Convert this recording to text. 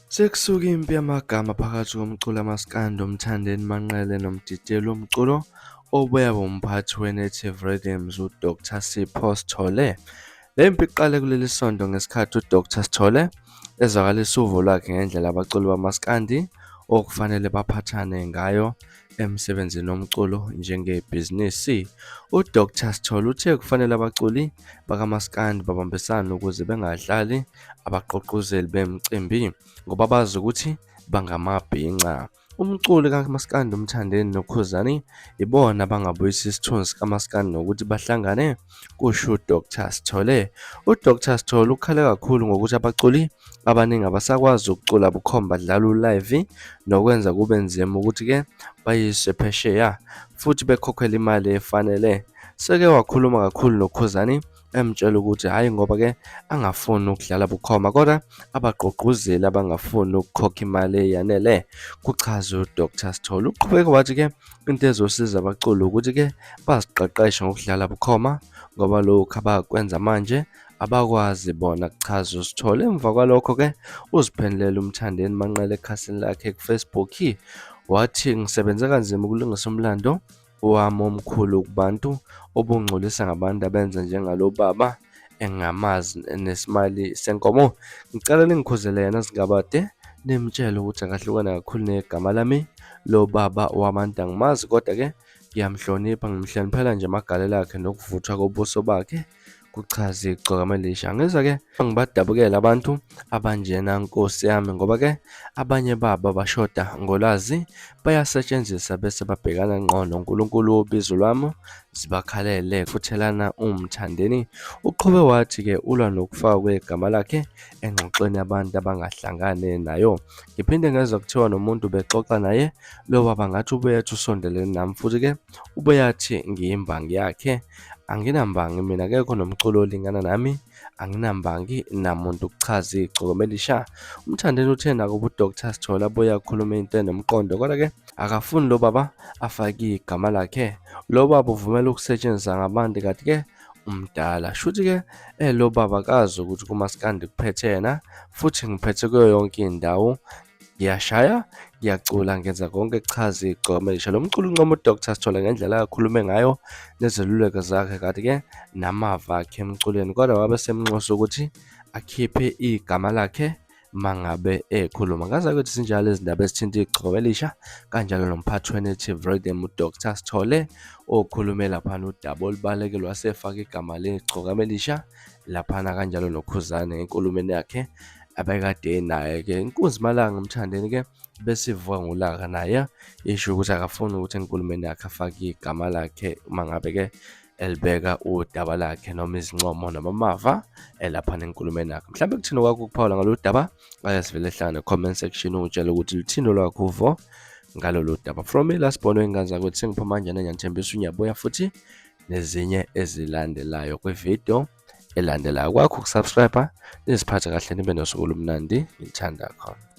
Sekusuka impi yamagama phakathi komculi kaMaskandi uMthandeni Manqele nomdidiyeli womculo obuye abe umphathi we-Native Rhythms uDr Sipho Sithole. Le mpi iqale kuleli sonto ngesikhathi uDr Sithole ezwakalisa uvo lwakhe ngendlela abaculi bamaskandi okufanele baphathane ngayo emsebenzini womculo njengebhizinisi. uDr Sithole uthe kufanele abaculi bakaMaskandi babambisane ukuze bengadlali abagqugquzeli bemicimbi ngoba bazi ukuthi bangamabhinca. Umculi kaMaskandi uMthandeni noKhuzani ibona abangabuyisa isithunzi kaMaskandi nokuthi bahlangane, kusho uDr Sithole. uDr Sithole ukhale kakhulu ngokuthi abaculi abaningi abasakwazi ukucula bukhoma badlala ulive nokwenza kube nzima ukuthi-ke bayiswe phesheya futhi bekhokhele imali efanele. Seke wakhuluma kakhulu noKhuzani emtshela ukuthi hhayi ngoba-ke angafuni ukudlala bukhoma kodwa abagqugquzeli abangafuni ukukhokha imali eyanele. Kuchaza uDr Sithole. Uqhubeke wathi-ke into ezosiza abaculi ukuthi-ke baziqeqeshe ngokudlala bukhoma ngoba lokhu abakwenza manje abakwazi bona, kuchaza uSithole. Emva kwalokho-ke uziphendulela uMthandeni Manqele ekhasini lakhe ku-Facebook wathi, ngisebenze kanzima ukulungisa umlando wami omkhulu kubantu obungcolisa ngabantu abenza njengalo baba engingamazi nesimali senkomo. Ngicela ningikhuzele yena Singabade nimtshele ukuthi akahlukana kakhulu negama lami lo baba wabantu angimazi, kodwa-ke ngiyamhlonipha, ngimhloniphela nje amagalelo akhe nokuvuthwa kobuso bakhe, kuchaza igcoka elisha. Ngiza-ke ngibadabukele abantu abanjena Nkosi yami ngoba-ke abanye babo bashoda ngolwazi, bayasetshenziswa bese babhekana ngqo noNkulunkulu wobizo lwami zibakhalele futhelana uMthandeni. Uqhube wathi-ke ulwa nokufakwa kwegama lakhe engxoxweni yabantu abangahlangane nayo. Ngiphinde ngezwa kuthiwa nomuntu bexoxa naye lo baba ngathi ubuye athi usondelene nami futhi-ke ubuye athi ngiyimbangi yakhe. Anginambangi mina, akekho nomculo olingana nami, anginambangi namuntu, kuchaza igcoka elisha. uMthandeni uthe nakuba uDr Sithole abuye akhulume into enomqondo kodwa-ke akafuni lo baba afake igama lakhe. Lo baba uvumela ukusetshenziswa ngabantu kanti-ke umdala. Shuthi-ke lo baba akazi ukuthi kuMaskandi kuphethe yena futhi ngiphethe kuyo yonke indawo. Ngiyashaya, ngiyacula, ngenza konke, kuchaza igcoka elisha. Lo mculi uncoma uDr Sithole ngendlela akakhulume ngayo nezeluleko zakhe kanti-ke namava akhe emculweni, kodwa wabe semnxusa ukuthi akhiphe igama lakhe mangabe ekhuluma. Ngazakuthi sinjalo izindaba ezithinta igcoka elisha kanjalo nomphathi we-Native Rhythm uDr Sithole okhulume laphana udaba olubalulekile wasefaka igama legcoka elisha laphana, kanjalo noKhuzani enkulumeni yakhe abekade naye-ke. iNkuzimalanga uMthandeni-ke bese ivuka ngolaka naye isho ukuthi akafuni ukuthi enkulumeni yakhe afake igama lakhe uma ngabe-ke elibeka udaba lakhe noma izincomo noma amava laphana enkulumeni yakhe. Mhlawumbe kuthini kwakho ukuphawula ngalolu daba? Ake sivele hlanga ne-comment section utshela ukuthi luthini olwakho uvo ngalolu daba. From iLasibona engaza ukuthi sengiphuma manje nangiyathembisa unyabuya futhi nezinye ezilandelayo kwivideo elandelayo. Kwakho ukusubscribe, niziphathe kahle, nibe nosuku olumnandi. Ngithanda khona.